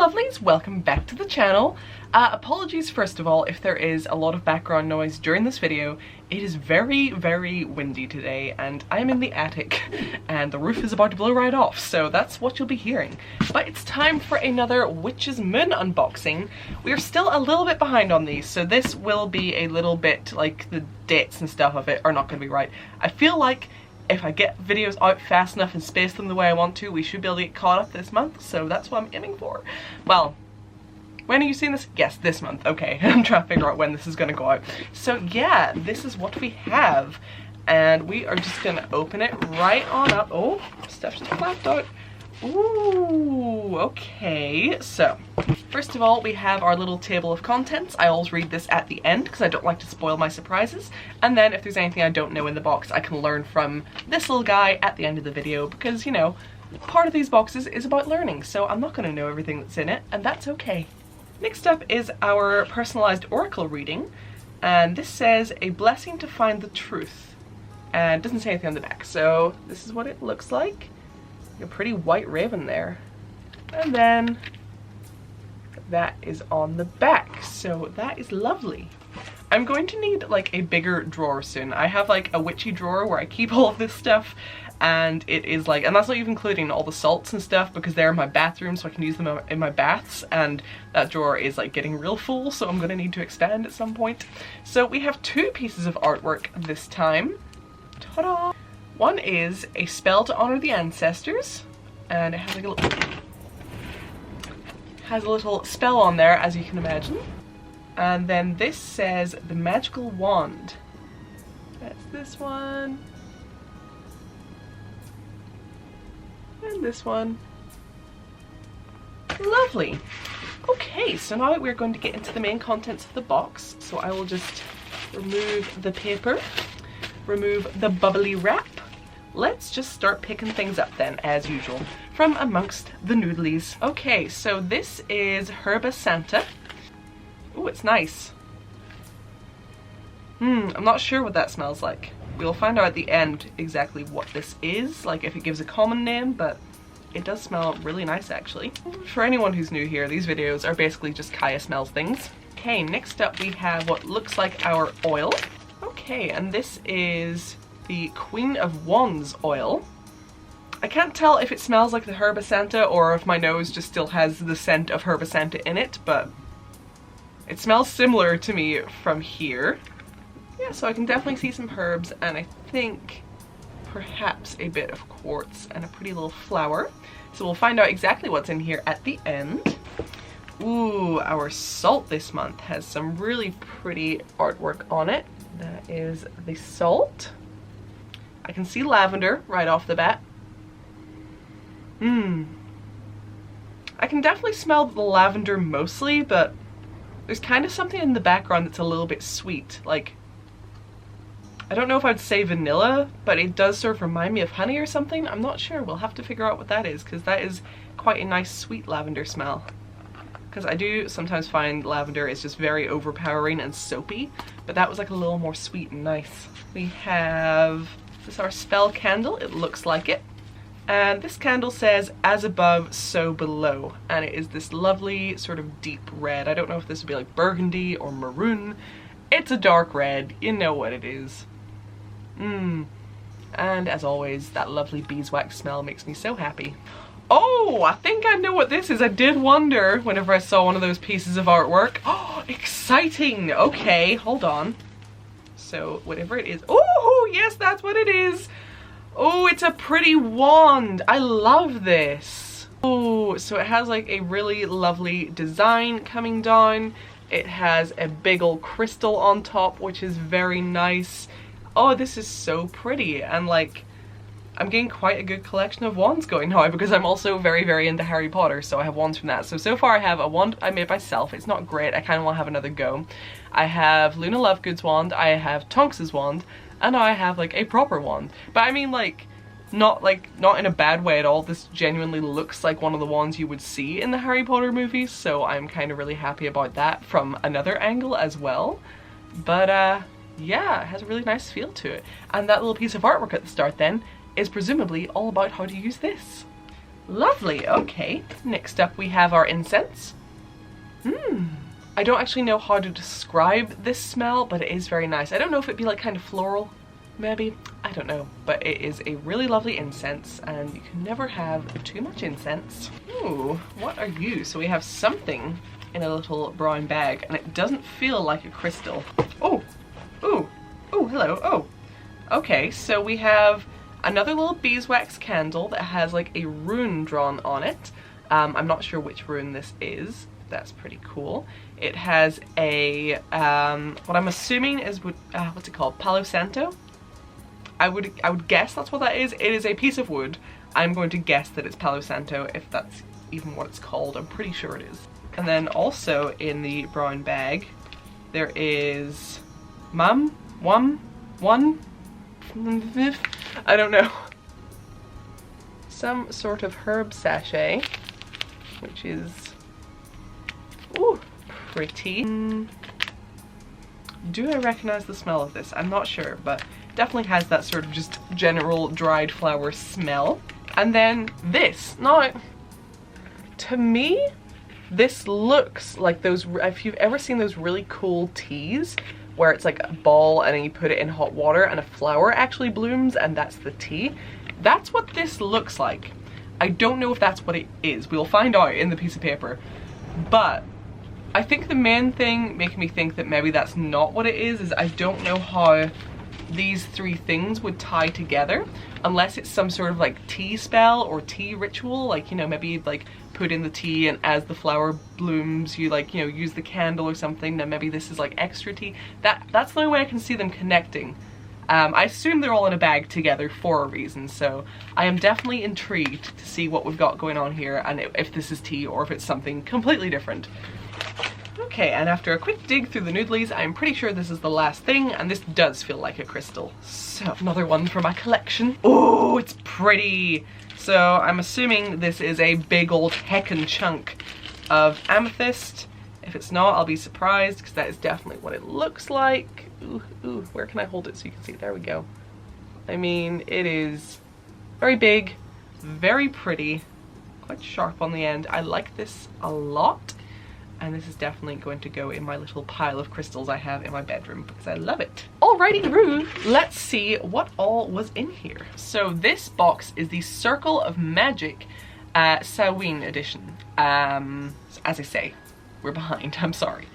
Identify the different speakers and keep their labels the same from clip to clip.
Speaker 1: lovelies, welcome back to the channel. Apologies first of all if there is a lot of background noise during this video. It is very, very windy today and I'm in the attic and the roof is about to blow right off, so that's what you'll be hearing. But it's time for another Witch's Moon unboxing. We are still a little bit behind on these, so this will be a little bit like the dates and stuff of it are not going to be right. I feel like if I get videos out fast enough and space them the way I want to, we should be able to get caught up this month, so that's what I'm aiming for. Well, when are you seeing this? Yes, this month. Okay, I'm trying to figure out when this is going to go out. So yeah, this is what we have, and we are just going to open it right on up. Oh, stuff just flapped out. Ooh, okay, so first of all we have our little table of contents. I always read this at the end because I don't like to spoil my surprises, and then if there's anything I don't know in the box I can learn from this little guy at the end of the video, because you know, part of these boxes is about learning, so I'm not going to know everything that's in it, and that's okay. Next up is our personalized oracle reading, and this says a blessing to find the truth, and it doesn't say anything on the back, so this is what it looks like. A pretty white raven there, and then that is on the back, so that is lovely. I'm going to need like a bigger drawer soon. I have like a witchy drawer where I keep all of this stuff, and it is like, and that's not even including all the salts and stuff because they're in my bathroom so I can use them in my baths, and that drawer is like getting real full, so I'm gonna need to expand at some point. So we have two pieces of artwork this time. Ta-da! One is a spell to honor the ancestors, and it has like a little spell on there, as you can imagine. And then this says the magical wand. That's this one. And this one. Lovely. Okay, so now we're going to get into the main contents of the box. So I will just remove the paper, remove the bubbly wrap. Let's just start picking things up then, as usual, from amongst the noodlies. Okay, so this is Herba Santa. Ooh, it's nice. I'm not sure what that smells like. We'll find out at the end exactly what this is, like if it gives a common name, but it does smell really nice actually. For anyone who's new here, these videos are basically just Kaya smells things. Okay, next up we have what looks like our oil. Okay, and this is the Queen of Wands oil. I can't tell if it smells like the Herba Santa or if my nose just still has the scent of Herba Santa in it, but it smells similar to me from here. Yeah, so I can definitely see some herbs, and I think perhaps a bit of quartz and a pretty little flower. So we'll find out exactly what's in here at the end. Ooh, our salt this month has some really pretty artwork on it. That is the salt. I can see lavender right off the bat. I can definitely smell the lavender mostly, but there's kind of something in the background that's a little bit sweet. Like, I don't know if I'd say vanilla, but it does sort of remind me of honey or something. I'm not sure. We'll have to figure out what that is, because that is quite a nice sweet lavender smell. Because I do sometimes find lavender is just very overpowering and soapy, but that was like a little more sweet and nice. We have, this is our spell candle, it looks like it. And this candle says, as above, so below. And it is this lovely sort of deep red. I don't know if this would be like burgundy or maroon. It's a dark red, you know what it is. And as always, that lovely beeswax smell makes me so happy. Oh, I think I know what this is. I did wonder whenever I saw one of those pieces of artwork. Oh, exciting! Okay, hold on. So, whatever it is. Oh, yes, that's what it is! Oh, it's a pretty wand! I love this! Oh, so it has like a really lovely design coming down. It has a big old crystal on top, which is very nice. Oh, this is so pretty, and like, I'm getting quite a good collection of wands going now because I'm also very, very into Harry Potter, so I have wands from that. So far I have a wand I made myself. It's not great, I kind of want to have another go. I have Luna Lovegood's wand, I have Tonks's wand, and now I have like a proper wand. But I mean like, not in a bad way at all. This genuinely looks like one of the wands you would see in the Harry Potter movies, so I'm kind of really happy about that from another angle as well. But yeah, it has a really nice feel to it. And that little piece of artwork at the start then is presumably all about how to use this. Lovely, okay. Next up we have our incense. I don't actually know how to describe this smell, but it is very nice. I don't know if it'd be like kind of floral, maybe. I don't know, but it is a really lovely incense, and you can never have too much incense. Ooh, what are you? So we have something in a little brown bag, and it doesn't feel like a crystal. Oh, ooh, ooh, hello, oh. Okay, so we have another little beeswax candle that has like a rune drawn on it. I'm not sure which rune this is. That's pretty cool. It has a, what I'm assuming is, what's it called? Palo Santo? I would guess that's what that is. It is a piece of wood. I'm going to guess that it's Palo Santo, if that's even what it's called. I'm pretty sure it is. And then also in the brown bag, there is I don't know. Some sort of herb sachet, which is, ooh, pretty. Do I recognize the smell of this? I'm not sure, but definitely has that sort of just general dried flower smell. And then this. Now, to me, this looks like those, if you've ever seen those really cool teas where it's like a ball and then you put it in hot water and a flower actually blooms and that's the tea. That's what this looks like. I don't know if that's what it is. We'll find out in the piece of paper. But I think the main thing making me think that maybe that's not what it is I don't know how these three things would tie together unless it's some sort of like tea spell or tea ritual, like, you know, maybe you'd like put in the tea and as the flower blooms you like, you know, use the candle or something. Then maybe this is like extra tea. That's the only way I can see them connecting. I assume they're all in a bag together for a reason, so I am definitely intrigued to see what we've got going on here and if this is tea or if it's something completely different. Okay, and after a quick dig through the noodlies, I'm pretty sure this is the last thing, and this does feel like a crystal. So, another one for my collection. Oh, it's pretty! So, I'm assuming this is a big old heckin' chunk of amethyst. If it's not, I'll be surprised, because that is definitely what it looks like. Ooh, ooh, where can I hold it so you can see? There we go. I mean, it is very big, very pretty, quite sharp on the end. I like this a lot. And this is definitely going to go in my little pile of crystals I have in my bedroom because I love it. Alrighty, Roo, let's see what all was in here. So this box is the Circle of Magic Samhain edition. As I say, we're behind, I'm sorry.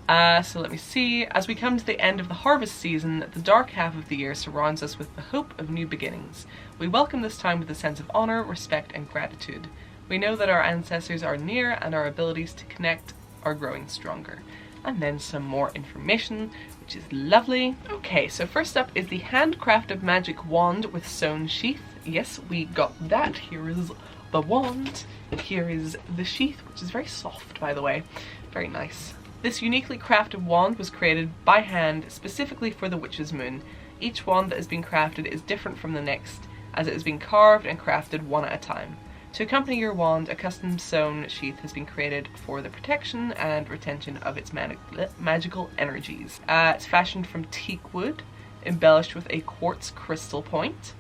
Speaker 1: So let me see. As we come to the end of the harvest season, the dark half of the year surrounds us with the hope of new beginnings. We welcome this time with a sense of honor, respect, and gratitude. We know that our ancestors are near and our abilities to connect are growing stronger. And then some more information, which is lovely. Okay, so first up is the handcrafted magic wand with sewn sheath. Yes, we got that. Here is the wand. Here is the sheath, which is very soft, by the way. Very nice. This uniquely crafted wand was created by hand specifically for the Witch's Moon. Each wand that has been crafted is different from the next, as it has been carved and crafted one at a time. To accompany your wand, a custom sewn sheath has been created for the protection and retention of its magical energies. It's fashioned from teak wood, embellished with a quartz crystal point,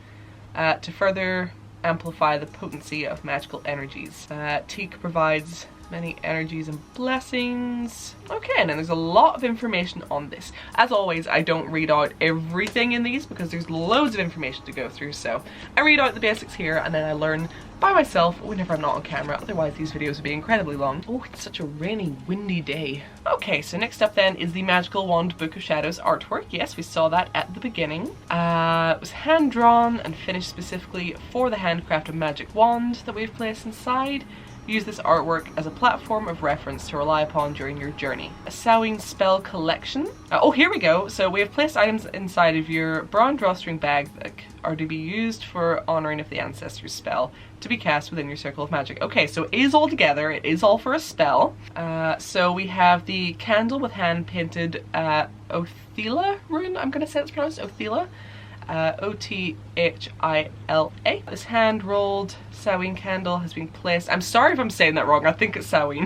Speaker 1: to further amplify the potency of magical energies. Teak provides many energies and blessings. Okay, and then there's a lot of information on this. As always, I don't read out everything in these because there's loads of information to go through, so I read out the basics here and then I learn by myself whenever I'm not on camera, otherwise these videos would be incredibly long. Oh, it's such a rainy, windy day. Okay, so next up then is the Magical Wand Book of Shadows artwork. Yes, we saw that at the beginning. It was hand-drawn and finished specifically for the handcrafted magic wand that we've placed inside. Use this artwork as a platform of reference to rely upon during your journey. A Samhain spell collection. Oh, here we go. So we have placed items inside of your brown drawstring bag that are to be used for honoring of the ancestor's spell to be cast within your circle of magic. Okay, so it is all together. It is all for a spell. So we have the candle with hand-painted Othila rune. I'm going to say it's pronounced Othila. O-T-H-I-L-A. This hand-rolled Samhain candle has been placed, I'm sorry if I'm saying that wrong, I think it's Samhain,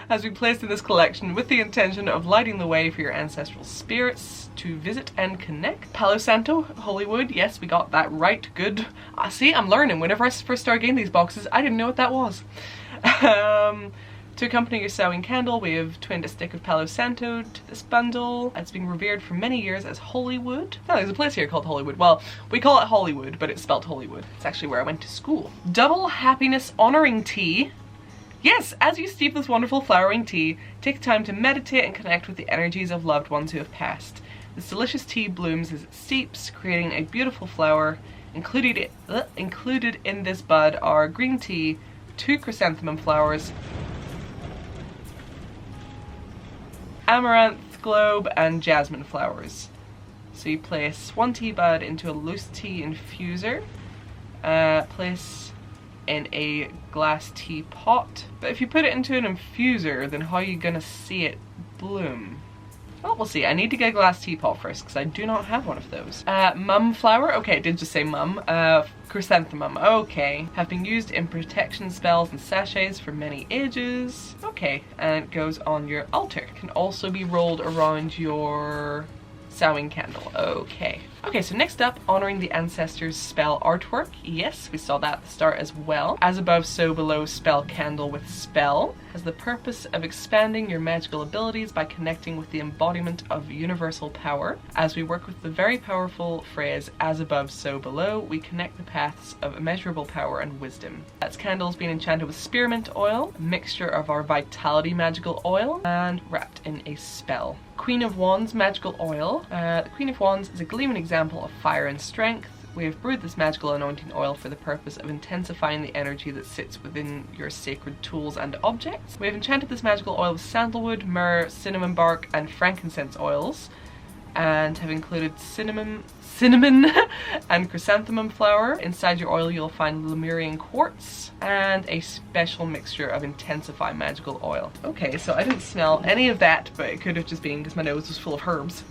Speaker 1: has been placed in this collection with the intention of lighting the way for your ancestral spirits to visit and connect. Palo Santo, holy wood, yes, we got that right, good. See, I'm learning. Whenever I first started getting these boxes, I didn't know what that was. To accompany your Samhain candle, we have twinned a stick of Palo Santo to this bundle. It's been revered for many years as Holywood. Oh, there's a place here called Holywood. Well, we call it Hollywood, but it's spelled Holywood. It's actually where I went to school. Double happiness honoring tea. Yes, as you steep this wonderful flowering tea, take time to meditate and connect with the energies of loved ones who have passed. This delicious tea blooms as it steeps, creating a beautiful flower. Included in this bud are green tea, 2 chrysanthemum flowers, amaranth globe, and jasmine flowers. So you place 1 tea bud into a loose tea infuser, place in a glass teapot. But if you put it into an infuser, then how are you gonna see it bloom? Well, we'll see. I need to get a glass teapot first because I do not have one of those. Mum flower. Okay, it did just say mum. Chrysanthemum. Okay. Have been used in protection spells and sachets for many ages. Okay. And it goes on your altar. Can also be rolled around your Samhain candle. Okay. Okay, so next up, honoring the ancestors spell artwork. Yes, we saw that at the start as well. As above, so below spell candle with spell has the purpose of expanding your magical abilities by connecting with the embodiment of universal power. As we work with the very powerful phrase, as above, so below, we connect the paths of immeasurable power and wisdom. That's candles being enchanted with spearmint oil, a mixture of our vitality magical oil, and wrapped in a spell. Queen of Wands magical oil. The Queen of Wands is a gleaming example of fire and strength. We have brewed this magical anointing oil for the purpose of intensifying the energy that sits within your sacred tools and objects. We have enchanted this magical oil with sandalwood, myrrh, cinnamon bark, and frankincense oils, and have included cinnamon and chrysanthemum flower. Inside your oil you'll find Lemurian quartz and a special mixture of intensify magical oil. Okay, so I didn't smell any of that, but it could have just been because my nose was full of herbs.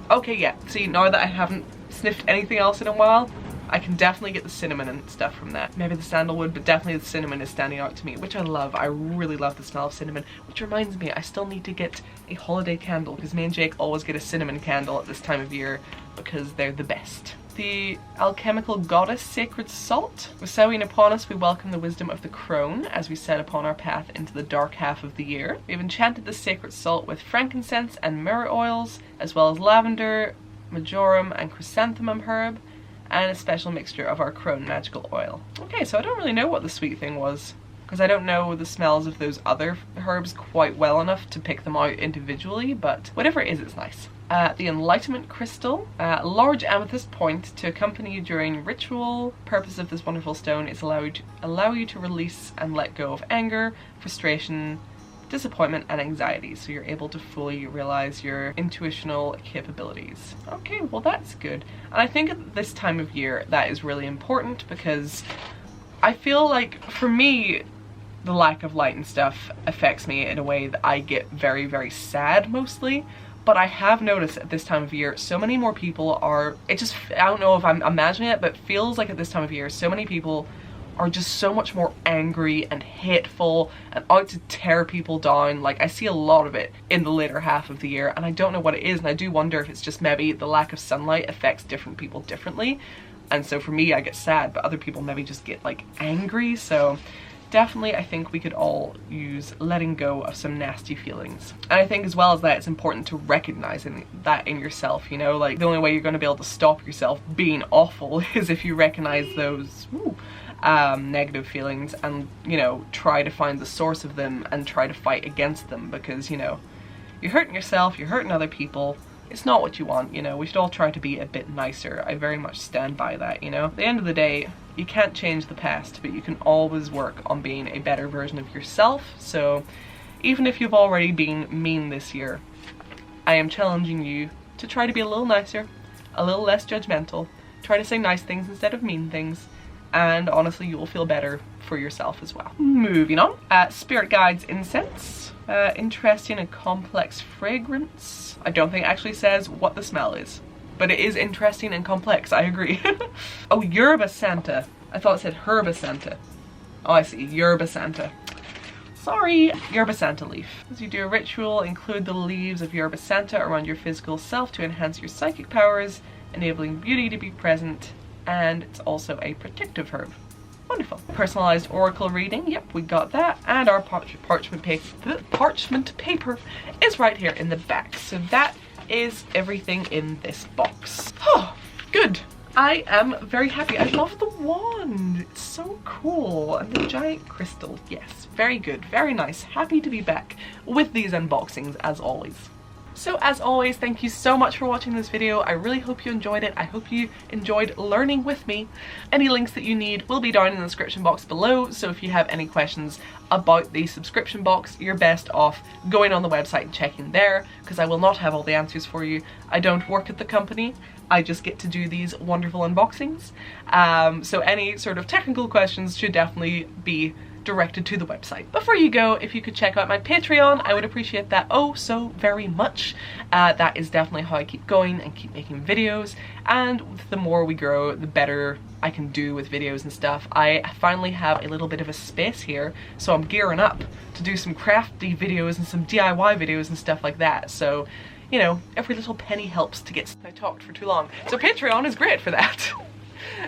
Speaker 1: Okay, yeah, see, now that I haven't sniffed anything else in a while, I can definitely get the cinnamon and stuff from that. Maybe the sandalwood, but definitely the cinnamon is standing out to me, which I love. I really love the smell of cinnamon, which reminds me, I still need to get a holiday candle because me and Jake always get a cinnamon candle at this time of year because they're the best. The alchemical goddess sacred salt. With Samhain upon us, we welcome the wisdom of the crone as we set upon our path into the dark half of the year. We have enchanted the sacred salt with frankincense and myrrh oils, as well as lavender, marjoram, and chrysanthemum herb, and a special mixture of our crone magical oil. Okay, so I don't really know what the sweet thing was, because I don't know the smells of those other herbs quite well enough to pick them out individually, but whatever it is, it's nice. The Enlightenment Crystal, large amethyst point to accompany you during ritual. Purpose of this wonderful stone is allow you to release and let go of anger, frustration, disappointment, and anxiety, so you're able to fully realize your intuitional capabilities. Okay, well that's good. And I think at this time of year that is really important because I feel like, for me, the lack of light and stuff affects me in a way that I get very, very sad mostly. But I have noticed at this time of year, so many more people are, I don't know if I'm imagining it, but it feels like at this time of year, so many people are just so much more angry and hateful and out to tear people down. Like, I see a lot of it in the later half of the year, and I don't know what it is, and I do wonder if it's just maybe the lack of sunlight affects different people differently. And so for me, I get sad, but other people maybe just get like angry. So definitely, I think we could all use letting go of some nasty feelings. And I think as well as that, it's important to recognize that in yourself, you know, like the only way you're going to be able to stop yourself being awful is if you recognize those negative feelings and, you know, try to find the source of them and try to fight against them, because, you know, you're hurting yourself, you're hurting other people. It's not what you want, you know. We should all try to be a bit nicer. I very much stand by that, you know. At the end of the day, you can't change the past, but you can always work on being a better version of yourself. So even if you've already been mean this year, I am challenging you to try to be a little nicer, a little less judgmental, try to say nice things instead of mean things, and honestly you will feel better for yourself as well. Moving on. Spirit Guides Incense. Interesting and complex fragrance. I don't think it actually says what the smell is. but it is interesting and complex, I agree. Oh, Yerba Santa. I thought it said Herba Santa. Oh, I see, Yerba Santa. Sorry. Yerba Santa leaf. As you do a ritual, include the leaves of Yerba Santa around your physical self to enhance your psychic powers, enabling beauty to be present, and it's also a protective herb. Wonderful. Personalized oracle reading, yep, we got that, and our parchment paper is right here in the back. So that is everything in this box. Oh, good. I am very happy. I love the wand. It's so cool. And the giant crystal. Yes, very good. Very nice. Happy to be back with these unboxings as always. So as always, thank you so much for watching this video. I really hope you enjoyed it. I hope you enjoyed learning with me. Any links that you need will be down in the description box below. So if you have any questions about the subscription box, you're best off going on the website and checking there, because I will not have all the answers for you. I don't work at the company. I just get to do these wonderful unboxings. So any sort of technical questions should definitely be directed to the website. Before you go, if you could check out my Patreon, I would appreciate that oh so very much. That is definitely how I keep going and keep making videos, and the more we grow, the better I can do with videos and stuff. I finally have a little bit of a space here, so I'm gearing up to do some crafty videos and some DIY videos and stuff like that. So, you know, every little penny helps to get... I talked for too long. So Patreon is great for that.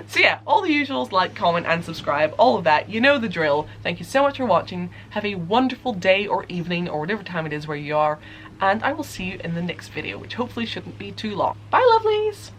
Speaker 1: So yeah, all the usuals, like, comment and subscribe, all of that, you know the drill. Thank you so much for watching. Have a wonderful day or evening or whatever time it is where you are, and I will see you in the next video, which hopefully shouldn't be too long. Bye lovelies!